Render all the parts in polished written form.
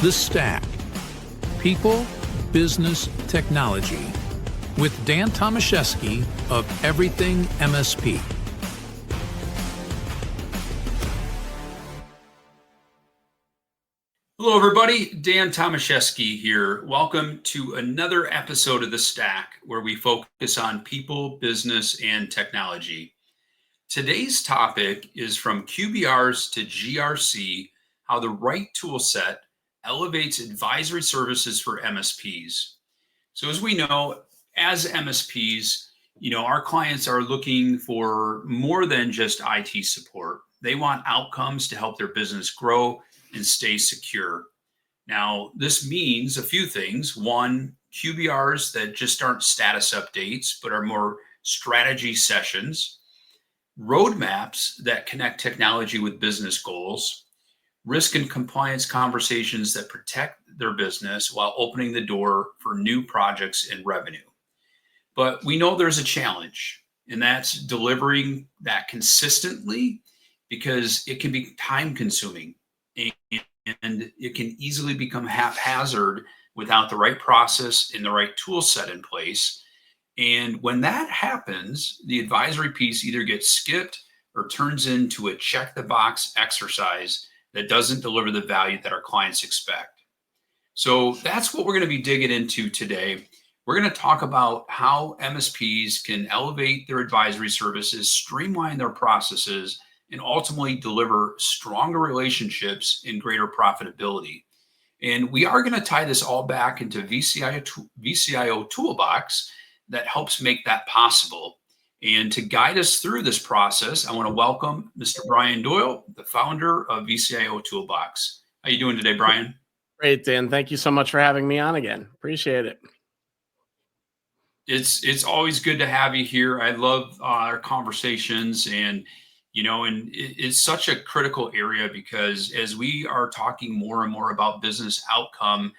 The Stack. People, Business, Technology. With Dan Tomaszewski of Everything MSP. Hello, everybody. Dan Tomaszewski here. Welcome to another episode of The Stack, where we focus on people, business, and technology. Today's topic is from QBRs to GRC, how the right tool set elevates advisory services for MSPs. So as we know, as MSPs, our clients are looking for more than just IT support. They want outcomes to help their business grow and stay secure. Now, this means a few things. One, QBRs that just aren't status updates, but are more strategy sessions, roadmaps that connect technology with business goals, risk and compliance conversations that protect their business while opening the door for new projects and revenue. But we know there's a challenge, and that's delivering that consistently, because it can be time consuming and it can easily become haphazard without the right process and the right tool set in place. And when that happens, the advisory piece either gets skipped or turns into a check the box exercise that doesn't deliver the value that our clients expect. So that's what we're going to be digging into today. We're going to talk about how MSPs can elevate their advisory services, streamline their processes, and ultimately deliver stronger relationships and greater profitability. And we are going to tie this all back into VCIO Toolbox that helps make that possible. And to guide us through this process, I want to welcome Mr. Brian Doyle, the founder of VCIO Toolbox. How are you doing today, Brian? Great, Dan. Thank you so much for having me on again. Appreciate it. It's always good to have you here. I love our conversations, and it's such a critical area, because as we are talking more and more about business outcome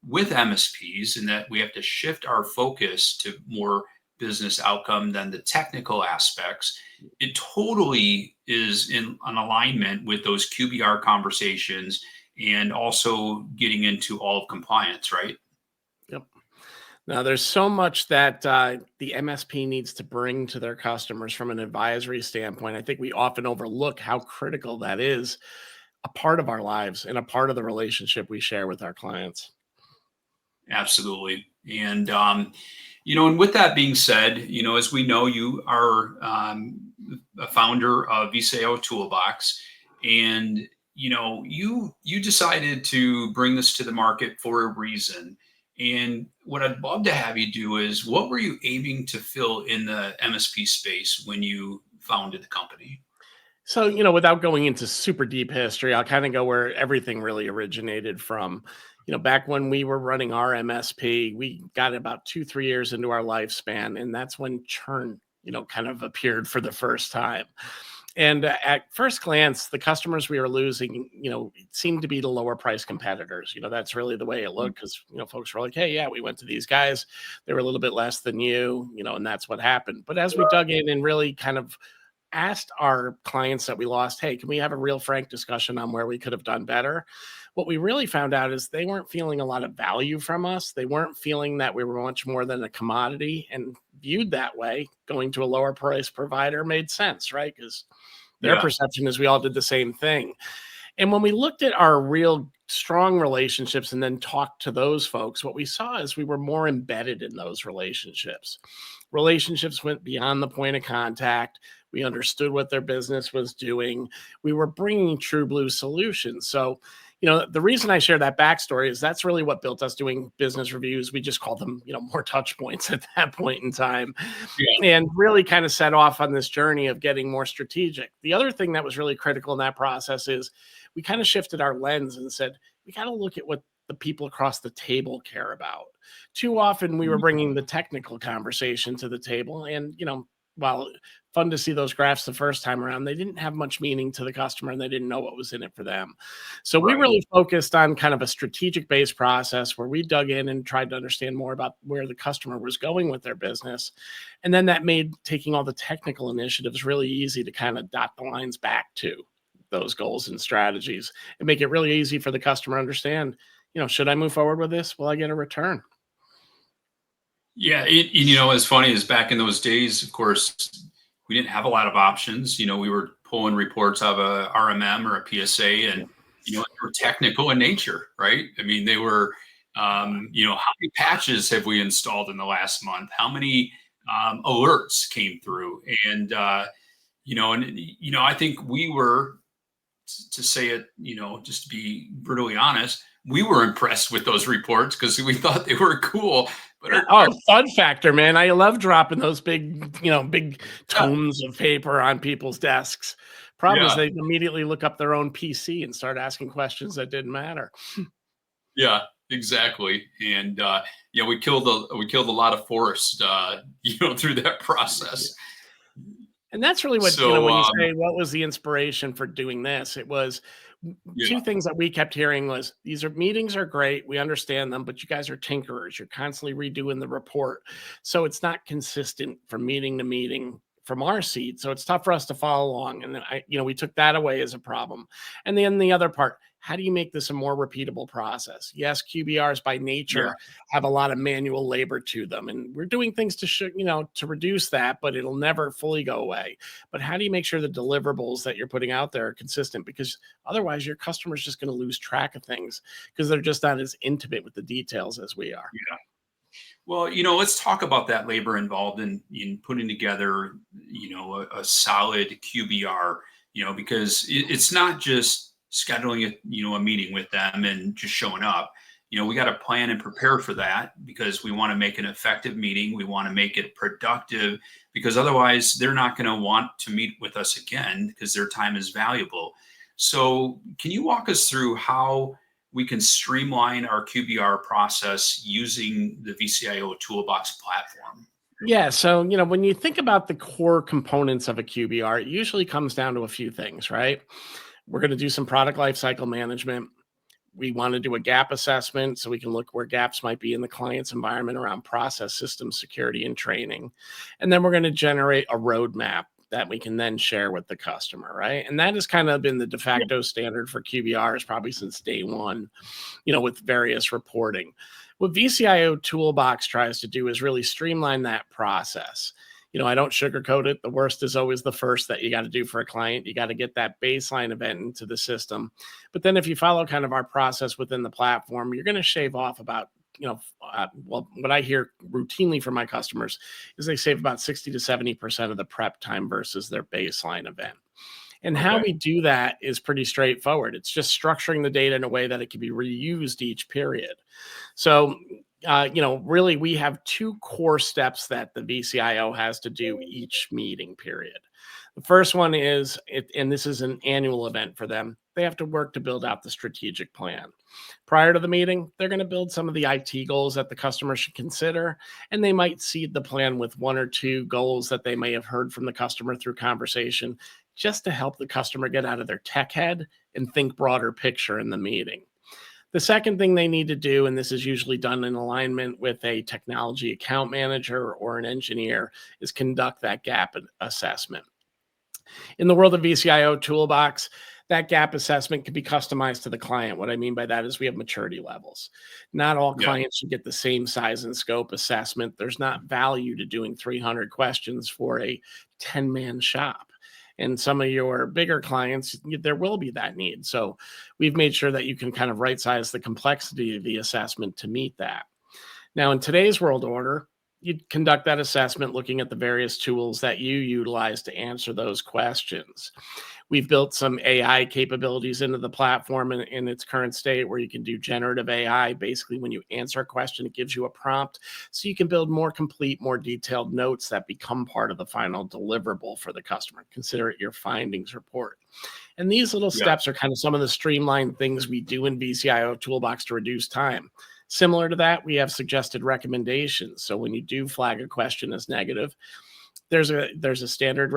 with MSPs, and that we have to shift our focus to more business outcome than the technical aspects, it totally is in an alignment with those QBR conversations and also getting into all of compliance, right? Yep. Now, there's so much that the MSP needs to bring to their customers from an advisory standpoint. I think we often overlook how critical that is, a part of our lives and a part of the relationship we share with our clients. Absolutely. And, and with that being said, as we know, you are a founder of VCIO Toolbox, and, you decided to bring this to the market for a reason. And what I'd love to have you do is, what were you aiming to fill in the MSP space when you founded the company? So, without going into super deep history, I'll kind of go where everything really originated from. Back when we were running our MSP, we got about 2-3 years into our lifespan, and that's when churn, kind of appeared for the first time. And at first glance, the customers we were losing, seemed to be the lower price competitors. That's really the way it looked, because, folks were like, hey, yeah, we went to these guys. They were a little bit less than you, and that's what happened. But as we dug in and really kind of asked our clients that we lost, hey, can we have a real frank discussion on where we could have done better? What we really found out is they weren't feeling a lot of value from us. They weren't feeling that we were much more than a commodity, and viewed that way, going to a lower price provider made sense, right? Because their perception is we all did the same thing. And when we looked at our real strong relationships and then talked to those folks, what we saw is we were more embedded in those relationships. Relationships went beyond the point of contact. We understood what their business was doing. We were bringing true blue solutions. So, the reason I share that backstory is that's really what built us doing business reviews. We just called them, more touch points at that point in time, and really kind of set off on this journey of getting more strategic. The other thing that was really critical in that process is we kind of shifted our lens and said, we got to look at what the people across the table care about. Too often we were bringing the technical conversation to the table, and, while fun to see those graphs the first time around, they didn't have much meaning to the customer, and they didn't know what was in it for them. So we really focused on kind of a strategic based process where we dug in and tried to understand more about where the customer was going with their business. And then that made taking all the technical initiatives really easy to kind of dot the lines back to. those goals and strategies and make it really easy for the customer to understand, should I move forward with this? Will I get a return? Yeah, as funny as back in those days, of course, we didn't have a lot of options. We were pulling reports out of a RMM or a PSA, and they were technical in nature, right? I mean, they were, how many patches have we installed in the last month? How many alerts came through? And I think we were, to say it, just to be brutally honest, we were impressed with those reports because we thought they were cool. But fun factor, man. I love dropping those big tomes of paper on people's desks. Problem is they immediately look up their own PC and start asking questions that didn't matter. Yeah, exactly. And we killed a lot of forest through that process. And that's really what, when you say, what was the inspiration for doing this? It was two things that we kept hearing was, meetings are great. We understand them, but you guys are tinkerers. You're constantly redoing the report. So it's not consistent from meeting to meeting from our seat. So it's tough for us to follow along. And then we took that away as a problem. And then the other part, how do you make this a more repeatable process? Yes, QBRs by nature have a lot of manual labor to them, and we're doing things to reduce that, but it'll never fully go away. But how do you make sure the deliverables that you're putting out there are consistent? Because otherwise your customer's just going to lose track of things because they're just not as intimate with the details as we are. Yeah. Well, let's talk about that labor involved in putting together, a solid QBR, because it's not just scheduling a meeting with them and just showing up. We got to plan and prepare for that because we want to make an effective meeting. We want to make it productive because otherwise they're not going to want to meet with us again because their time is valuable. So can you walk us through how we can streamline our QBR process using the VCIO Toolbox platform? Yeah. So, when you think about the core components of a QBR, it usually comes down to a few things, right? We're going to do some product lifecycle management. We want to do a gap assessment so we can look where gaps might be in the client's environment around process, system security, and training. And then we're going to generate a roadmap that we can then share with the customer, right? And that has kind of been the de facto standard for QBRs probably since day one, with various reporting. What VCIO Toolbox tries to do is really streamline that process. I don't sugarcoat it. The worst is always the first that you got to do for a client. You got to get that baseline event into the system. But then if you follow kind of our process within the platform, you're going to shave off about, what I hear routinely from my customers is they save about 60 to 70% of the prep time versus their baseline event. And how we do that is pretty straightforward. It's just structuring the data in a way that it can be reused each period. So really we have two core steps that the VCIO has to do each meeting period. The first one is, and this is an annual event for them, they have to work to build out the strategic plan. Prior to the meeting, they're going to build some of the IT goals that the customer should consider, and they might seed the plan with one or two goals that they may have heard from the customer through conversation, just to help the customer get out of their tech head and think broader picture in the meeting. The second thing they need to do, and this is usually done in alignment with a technology account manager or an engineer, is conduct that gap assessment. In the world of VCIO Toolbox, that gap assessment can be customized to the client. What I mean by that is we have maturity levels. Not all clients should get the same size and scope assessment. There's not value to doing 300 questions for a 10-man shop. And some of your bigger clients, there will be that need. So we've made sure that you can kind of right-size the complexity of the assessment to meet that. Now, in today's world order, you conduct that assessment looking at the various tools that you utilize to answer those questions. We've built some AI capabilities into the platform in its current state where you can do generative AI. Basically, when you answer a question, it gives you a prompt so you can build more complete, more detailed notes that become part of the final deliverable for the customer. Consider it your findings report. And these little steps are kind of some of the streamlined things we do in VCIO Toolbox to reduce time. Similar to that, we have suggested recommendations. So when you do flag a question as negative, there's a standard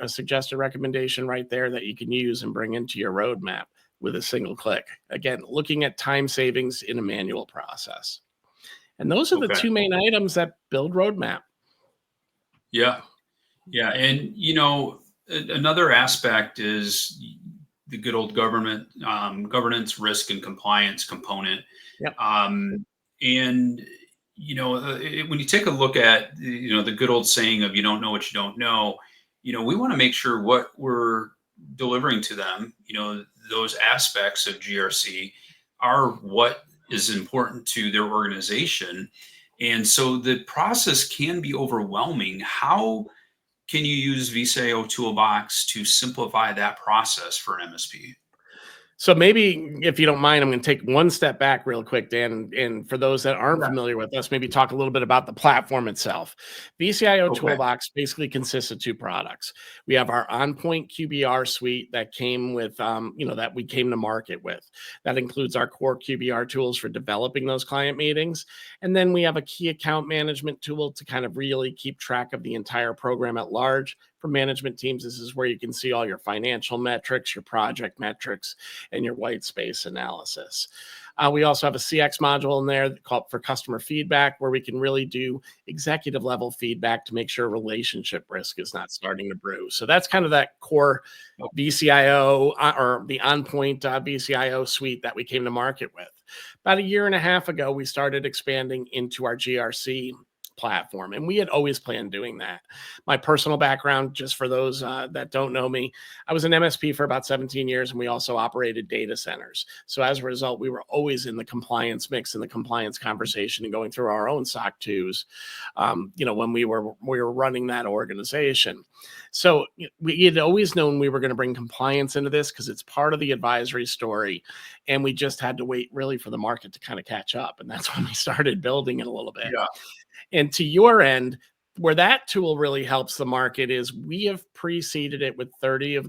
suggested recommendation right there that you can use and bring into your roadmap with a single click. Again, looking at time savings in a manual process. And those are the two main items that build roadmap. Yeah. And, another aspect is the good old governance, risk, and compliance component. Yep. And when you take a look at the good old saying of you don't know what you don't know, we want to make sure what we're delivering to them, those aspects of GRC are what is important to their organization. And so the process can be overwhelming. How can you use VCIO Toolbox to simplify that process for an MSP? So maybe if you don't mind, I'm going to take one step back real quick, Dan. And for those that aren't familiar with us, maybe talk a little bit about the platform itself. VCIO Toolbox basically consists of two products. We have our OnPoint QBR suite that came with, that we came to market with. That includes our core QBR tools for developing those client meetings. And then we have a key account management tool to kind of really keep track of the entire program at large. For management teams, this is where you can see all your financial metrics, your project metrics, and your white space analysis. We also have a CX module in there called for customer feedback, where we can really do executive level feedback to make sure relationship risk is not starting to brew. So that's kind of that core VCIO or the OnPoint VCIO suite that we came to market with. About a year and a half ago, we started expanding into our GRC platform, and we had always planned doing that. My personal background, just for those that don't know me, I was an MSP for about 17 years, and we also operated data centers. So as a result, we were always in the compliance mix and the compliance conversation and going through our own SOC 2s, when we were running that organization. So we had always known we were going to bring compliance into this because it's part of the advisory story, and we just had to wait really for the market to kind of catch up, and that's when we started building it a little bit. Yeah. And to your end, where that tool really helps the market is we have preceded it with 30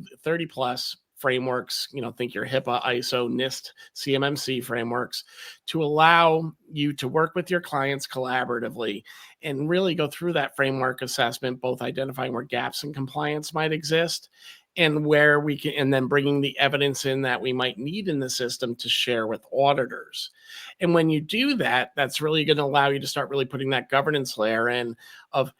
plus frameworks, think your HIPAA, ISO, NIST, CMMC frameworks, to allow you to work with your clients collaboratively and really go through that framework assessment, both identifying where gaps in compliance might exist and where we can, and then bringing the evidence in that we might need in the system to share with auditors. And when you do that, that's really going to allow you to start really putting that governance layer in of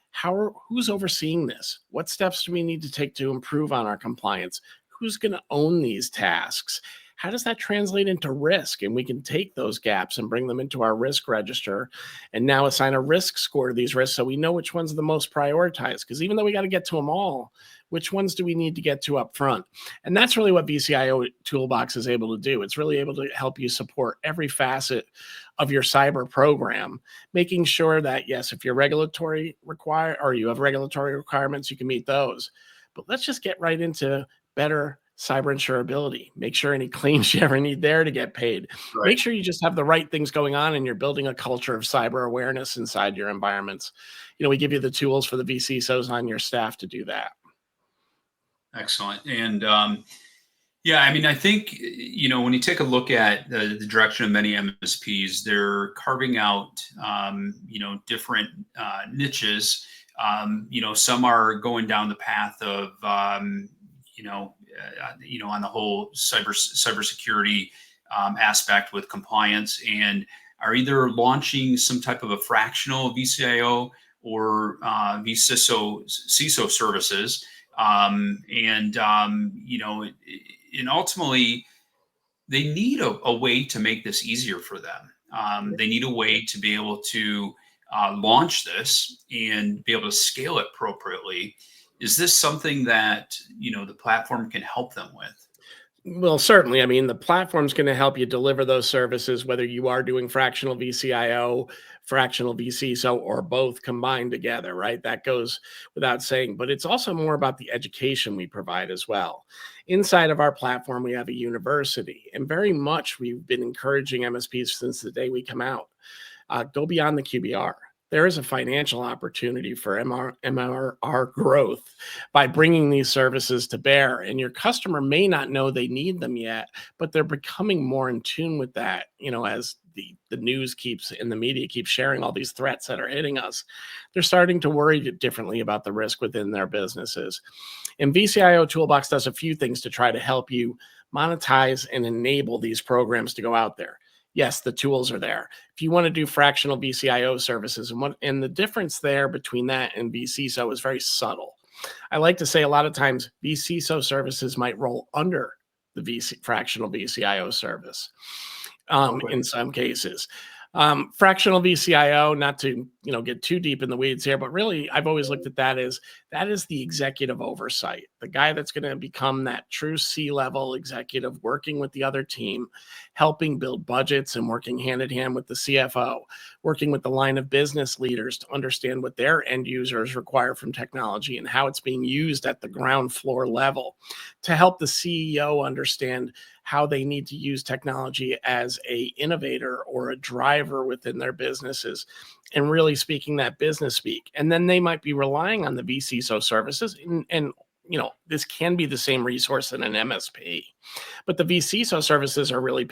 who's overseeing this? What steps do we need to take to improve on our compliance? Who's going to own these tasks? How does that translate into risk? And we can take those gaps and bring them into our risk register and now assign a risk score to these risks so we know which ones are the most prioritized. Because even though we got to get to them all, which ones do we need to get to up front? And that's really what VCIO Toolbox is able to do. It's really able to help you support every facet of your cyber program, making sure that, yes, if you're regulatory required or you have regulatory requirements, you can meet those. But let's just get right into better cyber insurability. Make sure any claims you ever need there to get paid. Right. Make sure you just have the right things going on and you're building a culture of cyber awareness inside your environments. We give you the tools for the VCSOs on your staff to do that. Excellent. And I think, when you take a look at the direction of many MSPs, they're carving out, different niches. Some are going down the path of, on the whole cybersecurity aspect with compliance, and are either launching some type of a fractional VCIO or CISO services. And ultimately they need a way to make this easier for them. They need a way to be able to launch this and be able to scale it appropriately. Is this something that, the platform can help them with? Well, certainly. I mean, the platform's going to help you deliver those services, whether you are doing fractional VCIO, fractional vCISO, or both combined together, right? That goes without saying, but it's also more about the education we provide as well. Inside of our platform, we have a university, and very much we've been encouraging MSPs since the day we come out, go beyond the QBR. There is a financial opportunity for MRR growth by bringing these services to bear. And your customer may not know they need them yet, but they're becoming more in tune with that, as the news keeps and the media keeps sharing all these threats that are hitting us. They're starting to worry differently about the risk within their businesses. And VCIO Toolbox does a few things to try to help you monetize and enable these programs to go out there. Yes, the tools are there. If you want to do fractional VCIO services, and the difference there between that and vCISO is very subtle. I like to say a lot of times vCISO services might roll under the fractional VCIO service Okay. in some cases. Fractional VCIO, not to get too deep in the weeds here, but really I've always looked at that as the executive oversight, the guy that's going to become that true C-level executive, working with the other team, helping build budgets and working hand in hand with the CFO, working with the line of business leaders to understand what their end users require from technology and how it's being used at the ground floor level, to help the CEO understand how they need to use technology as a innovator or a driver within their businesses, and really speaking that business speak. And then they might be relying on the vCISO services, and this can be the same resource in an MSP, but the vCISO services are really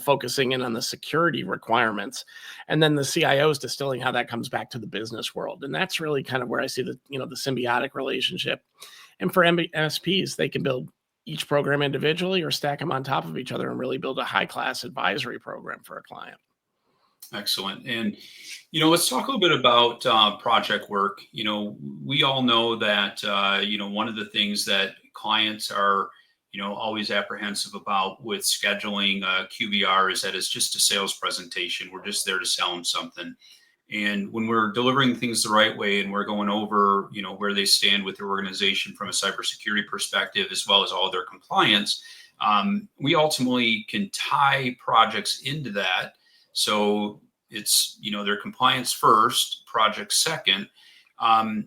focusing in on the security requirements, and then the CIOs distilling how that comes back to the business world. And that's really kind of where I see the symbiotic relationship. And for MSPs, they can build each program individually or stack them on top of each other and really build a high-class advisory program for a client. Excellent. And, let's talk a little bit about project work. We all know that, one of the things that clients are, always apprehensive about with scheduling QBR is that it's just a sales presentation. We're just there to sell them something. And when we're delivering things the right way and we're going over, where they stand with their organization from a cybersecurity perspective, as well as all their compliance, we ultimately can tie projects into that. So it's, their compliance first, project second. Can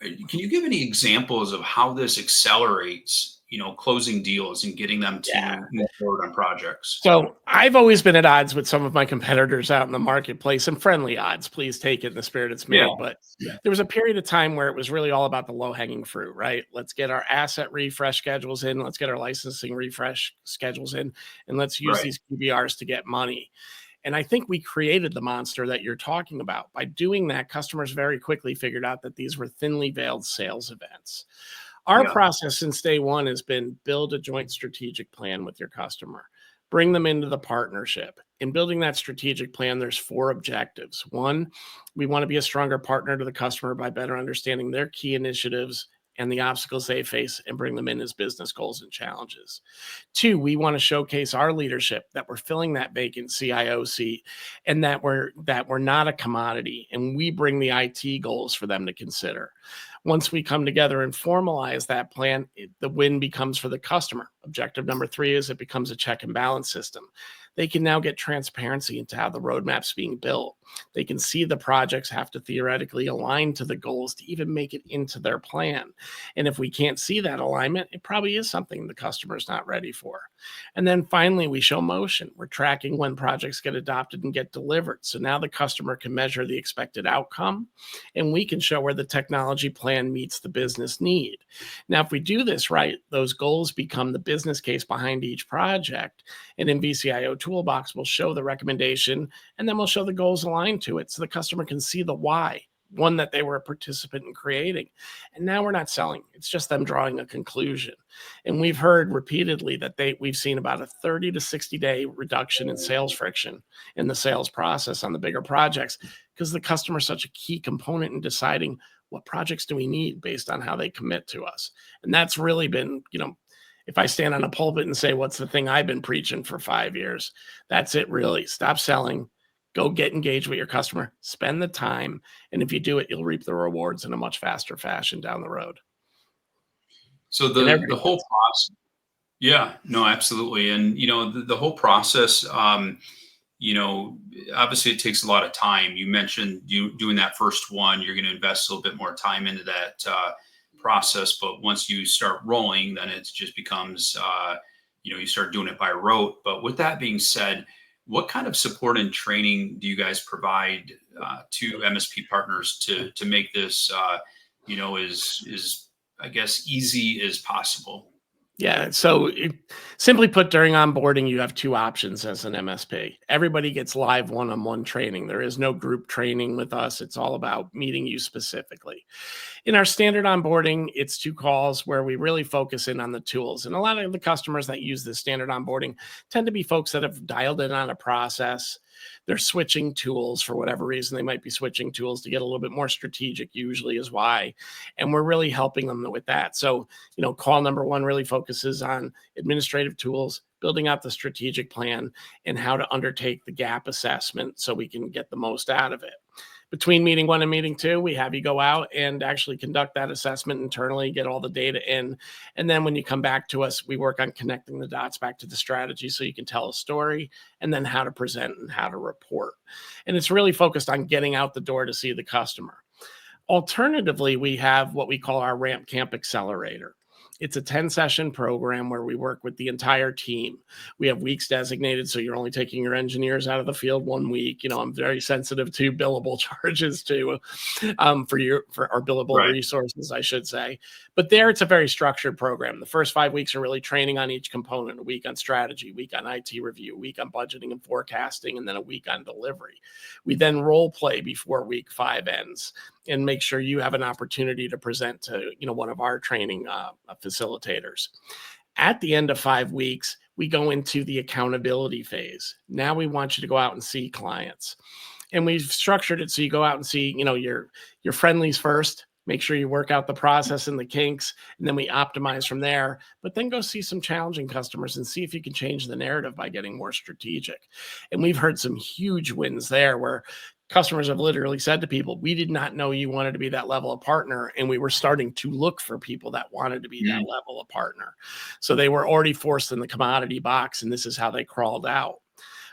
you give any examples of how this accelerates, closing deals and getting them to move forward on projects? So I've always been at odds with some of my competitors out in the marketplace, and friendly odds, please take it in the spirit it's made. But there was a period of time where it was really all about the low-hanging fruit, right? Let's get our asset refresh schedules in, let's get our licensing refresh schedules in, and let's use these QBRs to get money. And I think we created the monster that you're talking about. By doing that, customers very quickly figured out that these were thinly veiled sales events. Our process since day one has been build a joint strategic plan with your customer, bring them into the partnership. In building that strategic plan, there's 4 objectives. 1, we want to be a stronger partner to the customer by better understanding their key initiatives and the obstacles they face and bring them in as business goals and challenges. 2, we want to showcase our leadership, that we're filling that vacant CIO seat and that we're not a commodity, and we bring the IT goals for them to consider. Once we come together and formalize that plan, the win becomes for the customer. Objective number 3 is it becomes a check and balance system. They can now get transparency into how the roadmap's being built. They can see the projects have to theoretically align to the goals to even make it into their plan. And if we can't see that alignment, it probably is something the customer's not ready for. And then finally, we show motion. We're tracking when projects get adopted and get delivered. So now the customer can measure the expected outcome, and we can show where the technology plan meets the business need. Now, if we do this right, those goals become the business case behind each project. And in VCIO Toolbox, we'll show the recommendation, and then we'll show the goals aligned to it so the customer can see the why, one that they were a participant in creating. And now we're not selling. It's just them drawing a conclusion. And we've heard repeatedly that we've seen about a 30 to 60-day reduction in sales friction in the sales process on the bigger projects, because the customer is such a key component in deciding what projects do we need based on how they commit to us. And that's really been, if I stand on a pulpit and say, what's the thing I've been preaching for 5 years, that's it really. Stop selling, go get engaged with your customer, spend the time. And if you do it, you'll reap the rewards in a much faster fashion down the road. So the whole process. Yeah, no, absolutely. And, the whole process, obviously it takes a lot of time. You mentioned you doing that first one, you're going to invest a little bit more time into that process. But once you start rolling, then it just becomes, you start doing it by rote. But with that being said, what kind of support and training do you guys provide to MSP partners to make this, as I guess, easy as possible? Yeah. So simply put, during onboarding, you have 2 options as an MSP. Everybody gets live one-on-one training. There is no group training with us. It's all about meeting you specifically. In our standard onboarding, it's 2 calls where we really focus in on the tools. And a lot of the customers that use this standard onboarding tend to be folks that have dialed in on a process. they're switching tools for whatever reason. They might be switching tools to get a little bit more strategic, usually is why. And we're really helping them with that. So, call number one really focuses on administrative tools, building out the strategic plan, and how to undertake the gap assessment so we can get the most out of it. Between meeting one and meeting two, we have you go out and actually conduct that assessment internally, get all the data in. And then when you come back to us, we work on connecting the dots back to the strategy so you can tell a story and then how to present and how to report. And it's really focused on getting out the door to see the customer. Alternatively, we have what we call our Ramp Camp Accelerator. It's a 10-session program where we work with the entire team. We have weeks designated, so you're only taking your engineers out of the field 1 week. I'm very sensitive to billable charges too, for our billable resources, I should say. But there, it's a very structured program. The first 5 weeks are really training on each component: a week on strategy, a week on IT review, a week on budgeting and forecasting, and then a week on delivery. We then role play before week 5 ends and make sure you have an opportunity to present to one of our training facilitators. At the end of 5 weeks, we go into the accountability phase. Now we want you to go out and see clients. And we've structured it so you go out and see, your friendlies first, make sure you work out the process and the kinks, and then we optimize from there. But then go see some challenging customers and see if you can change the narrative by getting more strategic. And we've heard some huge wins there where customers have literally said to people, we did not know you wanted to be that level of partner. And we were starting to look for people that wanted to be that level of partner. So they were already forced in the commodity box, and this is how they crawled out.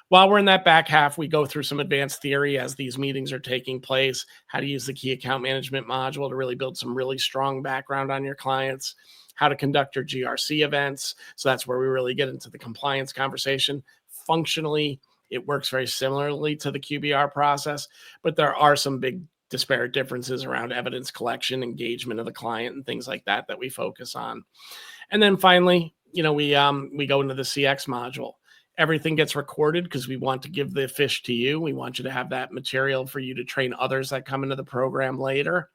While we're in that back half, we go through some advanced theory as these meetings are taking place, how to use the key account management module to really build some really strong background on your clients, how to conduct your GRC events. So that's where we really get into the compliance conversation. Functionally, it works very similarly to the QBR process, but there are some big disparate differences around evidence collection, engagement of the client, and things like that we focus on. And then finally, we go into the CX module. Everything gets recorded because we want to give the fish to you. We want you to have that material for you to train others that come into the program later.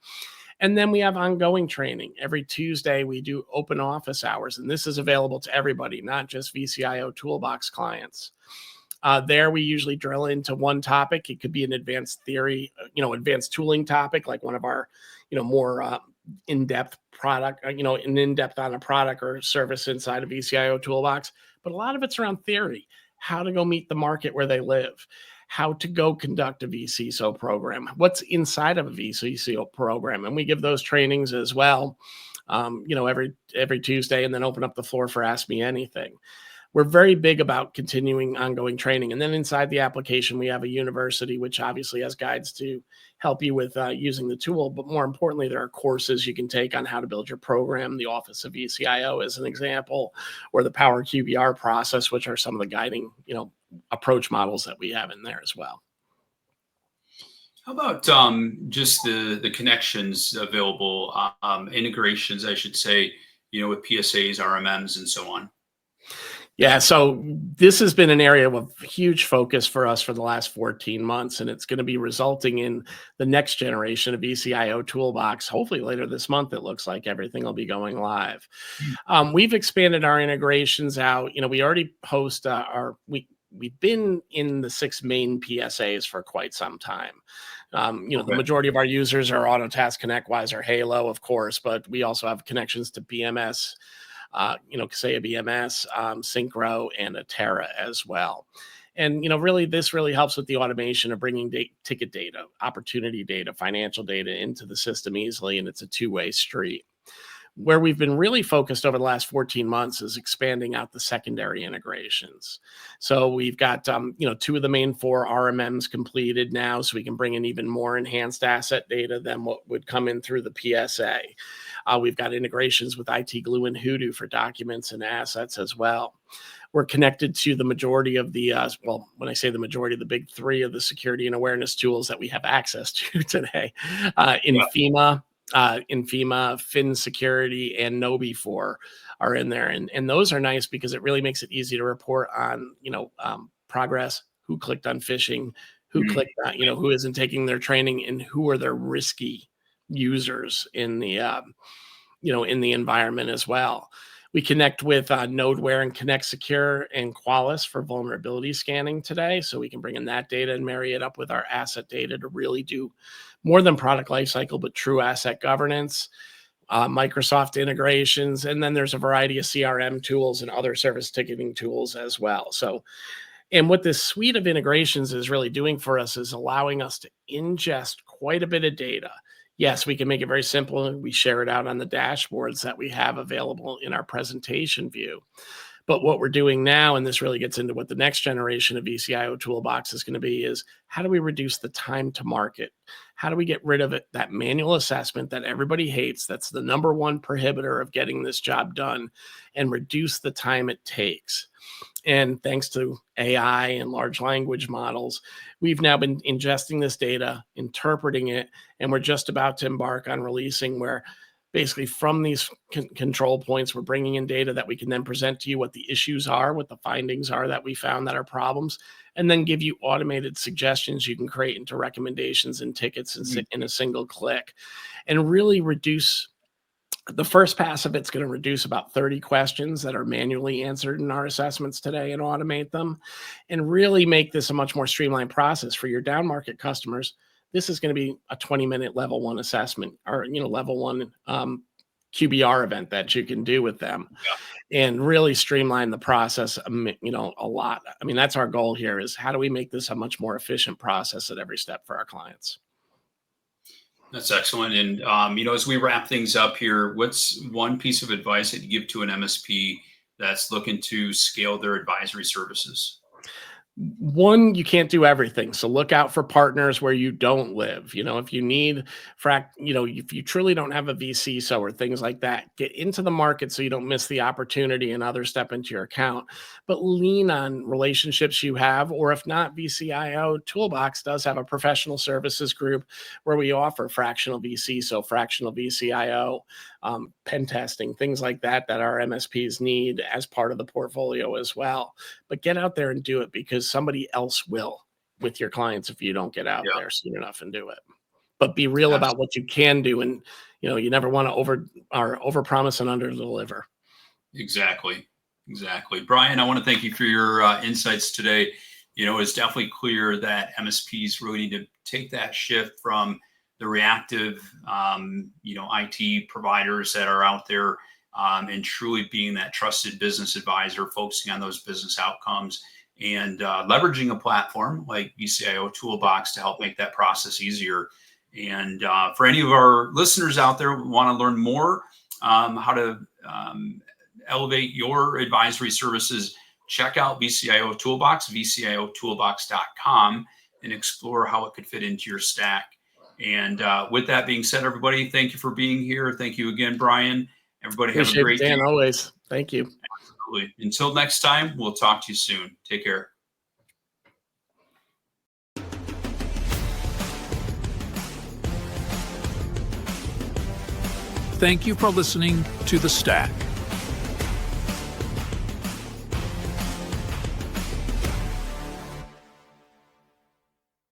And then we have ongoing training. Every Tuesday, we do open office hours, and this is available to everybody, not just VCIO Toolbox clients. There, we usually drill into one topic. It could be an advanced theory, advanced tooling topic, like one of our, more in-depth product, an in-depth on a product or service inside of VCIO Toolbox. But a lot of it's around theory, how to go meet the market where they live, how to go conduct a vCISO program, what's inside of a vCISO program. And we give those trainings as well, every Tuesday, and then open up the floor for Ask Me Anything. We're very big about continuing ongoing training. And then inside the application, we have a university, which obviously has guides to help you with using the tool. But more importantly, there are courses you can take on how to build your program. The Office of VCIO is an example, or the Power QBR process, which are some of the guiding, approach models that we have in there as well. How about just the connections available, integrations, I should say, with PSAs, RMMs, and so on? Yeah, so this has been an area of huge focus for us for the last 14 months, and it's going to be resulting in the next generation of VCIO Toolbox. Hopefully later this month, it looks like everything will be going live. We've expanded our integrations out. We already host we've been in the 6 main PSAs for quite some time. The majority of our users are Autotask, ConnectWise, or Halo, of course, but we also have connections to BMS, Kaseya BMS, Synchro, and Atera as well. And, this really helps with the automation of bringing ticket data, opportunity data, financial data into the system easily, and it's a two-way street. Where we've been really focused over the last 14 months is expanding out the secondary integrations. So we've got, 2 of the main 4 RMMs completed now, so we can bring in even more enhanced asset data than what would come in through the PSA. We've got integrations with IT Glue and Hoodoo for documents and assets as well. We're connected to the majority of the, when I say the majority, the big 3 of the security and awareness tools that we have access to today. FEMA, Fin Security, and Nobi4 are in there. And those are nice because it really makes it easy to report on, progress, who clicked on phishing, who clicked on, who isn't taking their training, and who are their risky users in the, in the environment as well. We connect with Nodeware and Connect Secure and Qualys for vulnerability scanning today. So we can bring in that data and marry it up with our asset data to really do more than product lifecycle, but true asset governance, Microsoft integrations. And then there's a variety of CRM tools and other service ticketing tools as well. So, and what this suite of integrations is really doing for us is allowing us to ingest quite a bit of data. Yes, we can make it very simple and we share it out on the dashboards that we have available in our presentation view. But what we're doing now, and this really gets into what the next generation of VCIO Toolbox is going to be, is how do we reduce the time to market? How do we get rid of it, that manual assessment that everybody hates, that's the number one prohibitor of getting this job done, and reduce the time it takes? And thanks to AI and large language models, we've now been ingesting this data, interpreting it, and we're just about to embark on releasing where basically from these control points, we're bringing in data that we can then present to you what the issues are, what the findings are that we found that are problems, and then give you automated suggestions you can create into recommendations and tickets in a single click, and really reduce. The first pass of it's going to reduce about 30 questions that are manually answered in our assessments today and automate them, and really make this a much more streamlined process for your down market customers. This is going to be a 20-minute level one assessment, or level one QBR event that you can do with them, and really streamline the process. A lot. I mean, that's our goal here: is how do we make this a much more efficient process at every step for our clients? That's excellent. And, as we wrap things up here, what's one piece of advice that you give to an MSP that's looking to scale their advisory services? One, you can't do everything. So look out for partners where you don't live. If you need if you truly don't have a VCISO or things like that, get into the market so you don't miss the opportunity and others step into your account. But lean on relationships you have, or if not, VCIO Toolbox does have a professional services group where we offer fractional VCISO, fractional VCIO, pen testing, things like that our MSPs need as part of the portfolio as well. But get out there and do it, because somebody else will with your clients if you don't get out there soon enough and do it. But be real about what you can do, and you never want to over promise and under deliver. Exactly. Brian, I want to thank you for your insights today. It's definitely clear that MSPs really need to take that shift from the reactive, IT providers that are out there, and truly being that trusted business advisor, focusing on those business outcomes, and leveraging a platform like VCIO Toolbox to help make that process easier. And for any of our listeners out there who want to learn more how to elevate your advisory services, check out VCIO Toolbox, vCIOToolbox.com, and explore how it could fit into your stack. And with that being said, everybody, thank you for being here. Thank you again, Brian. Everybody have a great day. Always. Thank you. Absolutely. Until next time, we'll talk to you soon. Take care. Thank you for listening to The Stack.